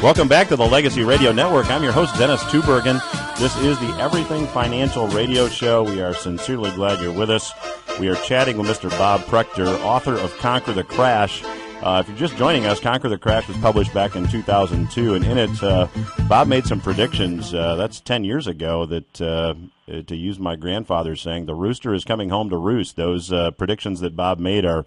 Welcome back to the Legacy Radio Network. I'm your host, Dennis Tubergen. This is the Everything Financial Radio Show. We are sincerely glad you're with us. We are chatting with Mr. Bob Prechter, author of Conquer the Crash. If you're just joining us, Conquer the Crash was published back in 2002, and in it, Bob made some predictions. That's 10 years ago that, to use my grandfather's saying, the rooster is coming home to roost. Those predictions that Bob made are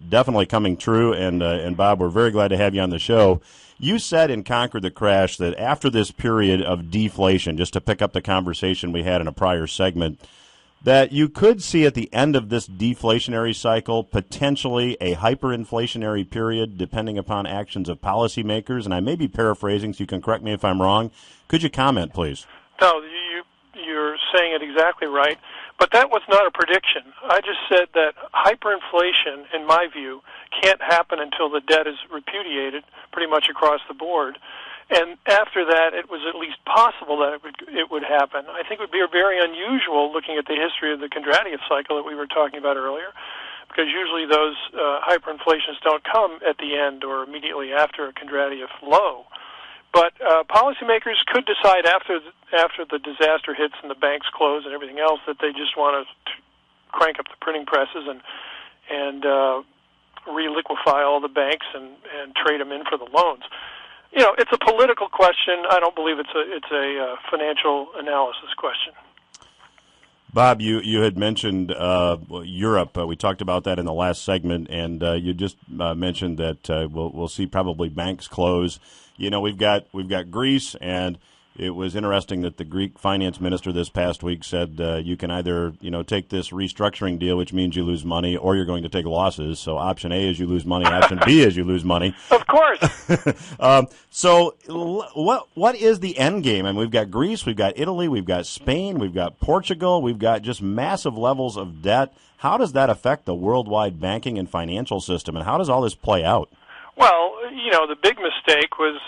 definitely coming true, and Bob, we're very glad to have you on the show. You said in Conquer the Crash that after this period of deflation, just to pick up the conversation we had in a prior segment, that you could see at the end of this deflationary cycle potentially a hyperinflationary period depending upon actions of policymakers. And I may be paraphrasing, so you can correct me if I'm wrong. Could you comment, please? No, you're saying it exactly right. But that was not a prediction. I just said that hyperinflation, in my view, can't happen until the debt is repudiated pretty much across the board. And after that, it was at least possible that it would happen. I think it would be very unusual looking at the history of the Kondratiev cycle that we were talking about earlier, because usually those hyperinflations don't come at the end or immediately after a Kondratiev low. But policymakers could decide after the disaster hits and the banks close and everything else that they just want to crank up the printing presses and reliquefy all the banks and trade them in for the loans. You know, it's a political question. I don't believe it's a financial analysis question. Bob, you had mentioned Europe. We talked about that in the last segment, and you just mentioned that we'll see probably banks close. You know, we've got Greece, and it was interesting that the Greek finance minister this past week said you can either take this restructuring deal, which means you lose money, or you're going to take losses. So option A is you lose money, option B is you lose money. Of course. So what is the end game? I mean, we've got Greece, we've got Italy, we've got Spain, we've got Portugal, we've got just massive levels of debt. How does that affect the worldwide banking and financial system, and how does all this play out? Well, the big mistake was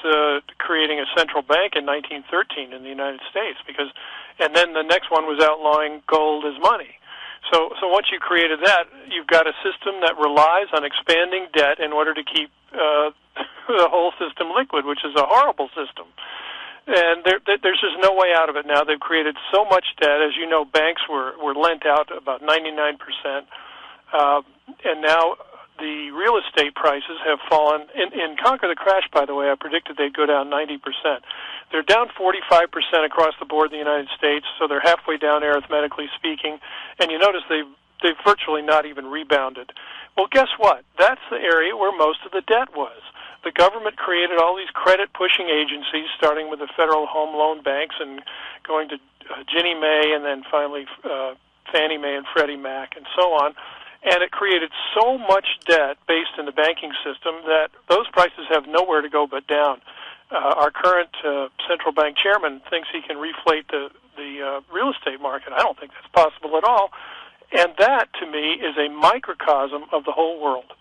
creating a central bank in 1913 in the United States, and then the next one was outlawing gold as money. So once you created that, you've got a system that relies on expanding debt in order to keep the whole system liquid, which is a horrible system. And there's just no way out of it now. They've created so much debt. As you know, banks were lent out about 99%, and now the real estate prices have fallen. In Conquer the Crash, by the way, I predicted they'd go down 90%. They're down 45% across the board in the United States, so they're halfway down arithmetically speaking. And you notice they've virtually not even rebounded. Well, guess what? That's the area where most of the debt was. The government created all these credit-pushing agencies, starting with the Federal Home Loan Banks and going to Ginnie Mae and then finally Fannie Mae and Freddie Mac and so on. And it created so much debt based in the banking system that those prices have nowhere to go but down. Our current central bank chairman thinks he can reflate the real estate market. I don't think that's possible at all. And that, to me, is a microcosm of the whole world.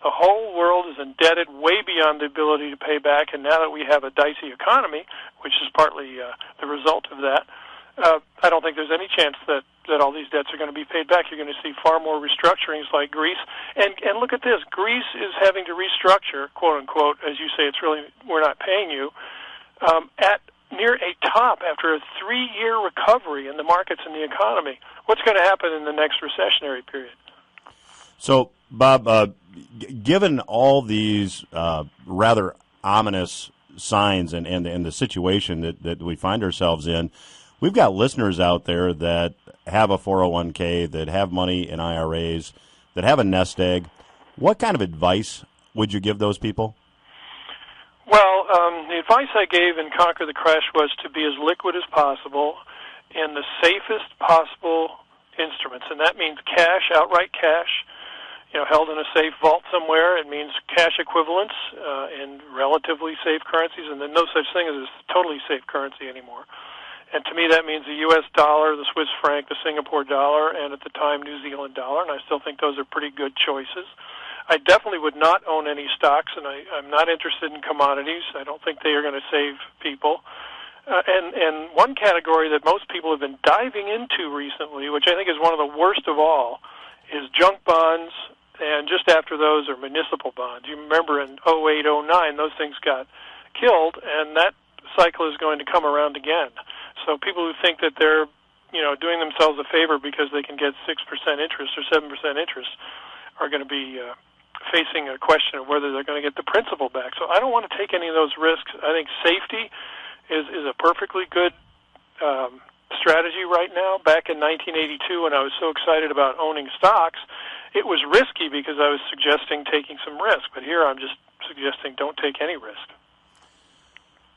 The whole world is indebted way beyond the ability to pay back, and now that we have a dicey economy, which is partly the result of that, I don't think there's any chance that all these debts are going to be paid back. You're going to see far more restructurings like Greece. And look at this. Greece is having to restructure, quote unquote, as you say, it's really, we're not paying you, at near a top after a 3-year recovery in the markets and the economy. What's going to happen in the next recessionary period? So, Bob, given all these rather ominous signs and the situation that we find ourselves in, we've got listeners out there that have a 401k, that have money in IRAs, that have a nest egg. What kind of advice would you give those people? Well, the advice I gave in Conquer the Crash was to be as liquid as possible in the safest possible instruments, and that means cash, outright cash, held in a safe vault somewhere. It means cash equivalents in relatively safe currencies, and there's no such thing as a totally safe currency anymore. And to me, that means the U.S. dollar, the Swiss franc, the Singapore dollar, and at the time, New Zealand dollar, and I still think those are pretty good choices. I definitely would not own any stocks, and I'm not interested in commodities. I don't think they are going to save people. And one category that most people have been diving into recently, which I think is one of the worst of all, is junk bonds, and just after those are municipal bonds. You remember in 08, 09, those things got killed, and that cycle is going to come around again. So people who think that they're, doing themselves a favor because they can get 6% interest or 7% interest are going to be facing a question of whether they're going to get the principal back. So I don't want to take any of those risks. I think safety is a perfectly good strategy right now. Back in 1982, when I was so excited about owning stocks, it was risky because I was suggesting taking some risk. But here I'm just suggesting don't take any risk.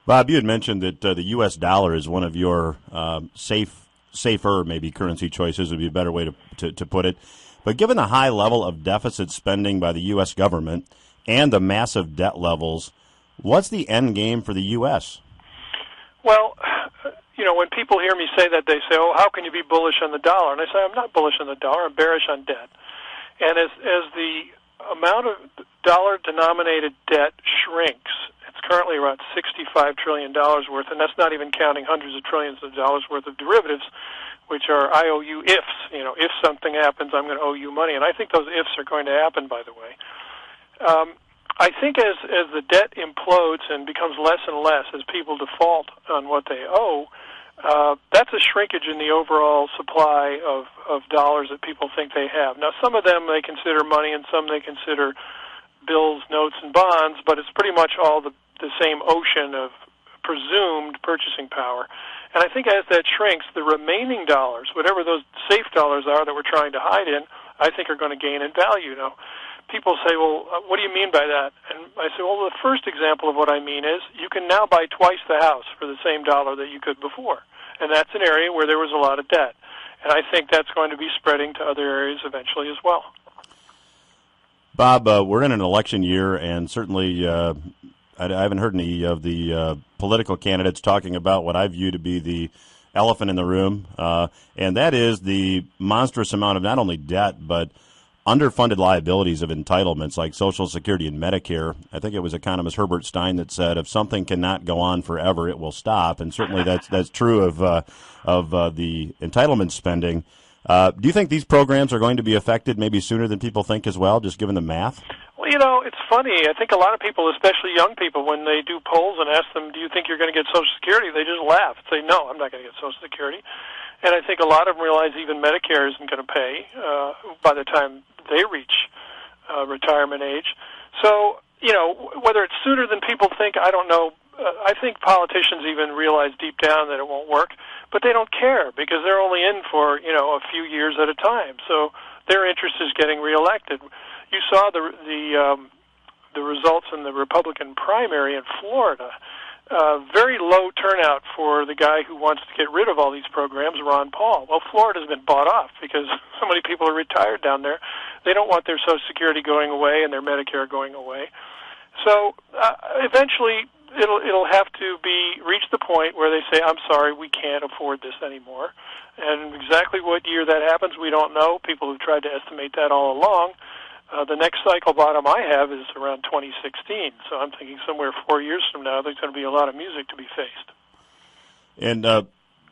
Bob, you had mentioned that the U.S. dollar is one of your safer maybe currency choices would be a better way to put it. But given the high level of deficit spending by the U.S. government and the massive debt levels, what's the end game for the U.S.? Well, when people hear me say that, they say, oh, how can you be bullish on the dollar? And I say, I'm not bullish on the dollar, I'm bearish on debt. And as the amount of dollar-denominated debt shrinks, it's currently around $65 trillion worth, and that's not even counting hundreds of trillions of dollars worth of derivatives, which are IOU ifs. If something happens, I'm going to owe you money. And I think those ifs are going to happen, by the way. I think as the debt implodes and becomes less and less as people default on what they owe, that's a shrinkage in the overall supply of dollars that people think they have. Now, some of them they consider money and some they consider bills, notes, and bonds, but it's pretty much all the same ocean of presumed purchasing power. And I think as that shrinks, the remaining dollars, whatever those safe dollars are that we're trying to hide in, I think are going to gain in value. Now, people say, well, what do you mean by that? And I say, well, the first example of what I mean is you can now buy twice the house for the same dollar that you could before. And that's an area where there was a lot of debt. And I think that's going to be spreading to other areas eventually as well. Bob, we're in an election year, and certainly I haven't heard any of the political candidates talking about what I view to be the elephant in the room, and that is the monstrous amount of not only debt, but underfunded liabilities of entitlements like Social Security and Medicare. I think it was economist Herbert Stein that said, if something cannot go on forever, it will stop. And certainly that's true of the entitlement spending. Do you think these programs are going to be affected maybe sooner than people think as well, just given the math? Well, it's funny. I think a lot of people, especially young people, when they do polls and ask them, do you think you're going to get Social Security, they just laugh and say, no, I'm not going to get Social Security. And I think a lot of them realize even Medicare isn't going to pay by the time they reach retirement age. So, whether it's sooner than people think, I don't know. I think politicians even realize deep down that it won't work, but they don't care because they're only in for, a few years at a time. So their interest is getting reelected. You saw the results in the Republican primary in Florida. Very low turnout for the guy who wants to get rid of all these programs, Ron Paul. Well, Florida's been bought off because so many people are retired down there. They don't want their Social Security going away and their Medicare going away. So eventually it'll have to reach the point where they say, I'm sorry, we can't afford this anymore. And exactly what year that happens, we don't know. People have tried to estimate that all along. The next cycle bottom I have is around 2016, so I'm thinking somewhere 4 years from now there's going to be a lot of music to be faced. And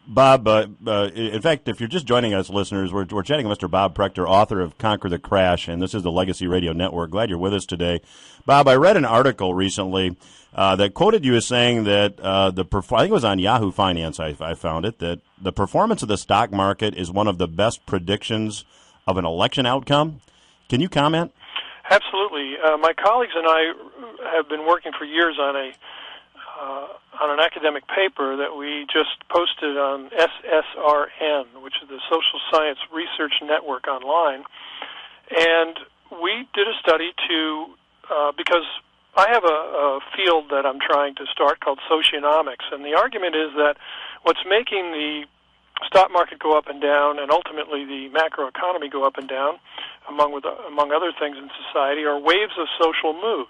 Bob, in fact, if you're just joining us, listeners, we're chatting with Mr. Bob Prechter, author of Conquer the Crash, and this is the Legacy Radio Network. Glad you're with us today. Bob, I read an article recently that quoted you as saying that I think it was on Yahoo Finance, I found it, that the performance of the stock market is one of the best predictions of an election outcome. Can you comment? Absolutely. My colleagues and I have been working for years on an academic paper that we just posted on SSRN, which is the Social Science Research Network online. And we did a study because I have a field that I'm trying to start called socionomics, and the argument is that what's making the stock market go up and down and ultimately the macroeconomy go up and down, among other things in society, are waves of social mood.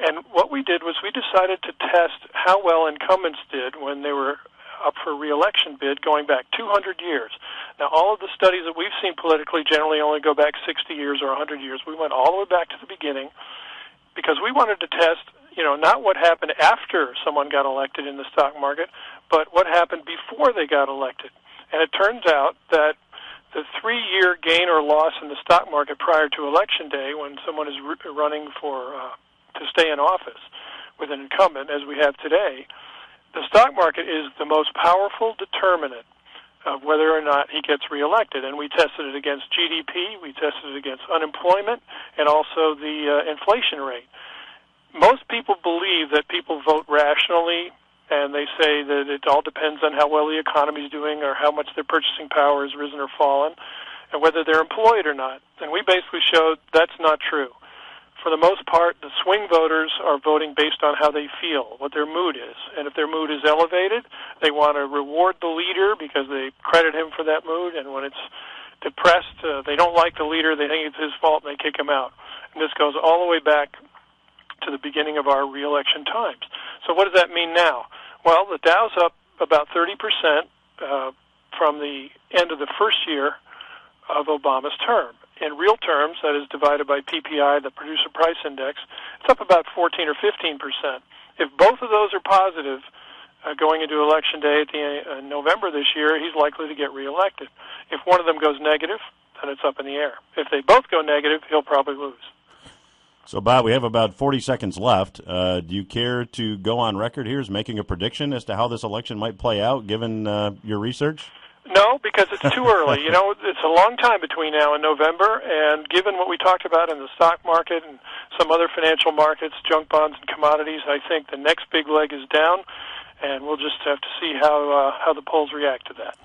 And what we did was we decided to test how well incumbents did when they were up for re-election bid going back 200 years. Now, all of the studies that we've seen politically generally only go back 60 years or 100 years. We went all the way back to the beginning because we wanted to test, not what happened after someone got elected in the stock market, but what happened before they got elected. And it turns out that the 3-year gain or loss in the stock market prior to Election Day, when someone is running to stay in office, with an incumbent, as we have today, the stock market is the most powerful determinant of whether or not he gets reelected. And we tested it against GDP, we tested it against unemployment, and also the inflation rate. Most people believe that people vote rationally, and they say that it all depends on how well the economy is doing or how much their purchasing power has risen or fallen, and whether they're employed or not. And we basically showed that's not true. For the most part, the swing voters are voting based on how they feel, what their mood is. And if their mood is elevated, they want to reward the leader because they credit him for that mood. And when it's depressed, they don't like the leader, they think it's his fault, and they kick him out. And this goes all the way back to the beginning of our re-election times. So what does that mean now? Well, the Dow's up about 30% from the end of the first year of Obama's term. In real terms, that is divided by PPI, the Producer Price Index, it's up about 14 or 15%. If both of those are positive going into Election Day at the November this year, he's likely to get reelected. If one of them goes negative, then it's up in the air. If they both go negative, he'll probably lose. So, Bob, we have about 40 seconds left. Do you care to go on record here as making a prediction as to how this election might play out, given your research? No, because it's too early. You know, it's a long time between now and November, and given what we talked about in the stock market and some other financial markets, junk bonds and commodities, I think the next big leg is down, and we'll just have to see how the polls react to that.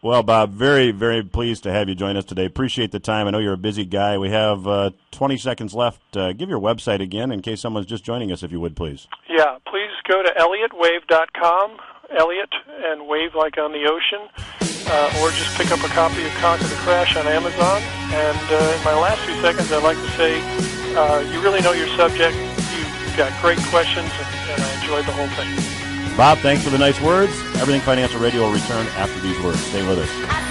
Well, Bob, very, very pleased to have you join us today. Appreciate the time. I know you're a busy guy. We have 20 seconds left. Give your website again in case someone's just joining us, if you would, please. Yeah, please go to ElliottWave.com, Elliott and wave like on the ocean, or just pick up a copy of Conquer the Crash on Amazon. And in my last few seconds, I'd like to say you really know your subject. You've got great questions, and I enjoyed the whole thing. Bob, thanks for the nice words. Everything Financial Radio will return after these words. Stay with us.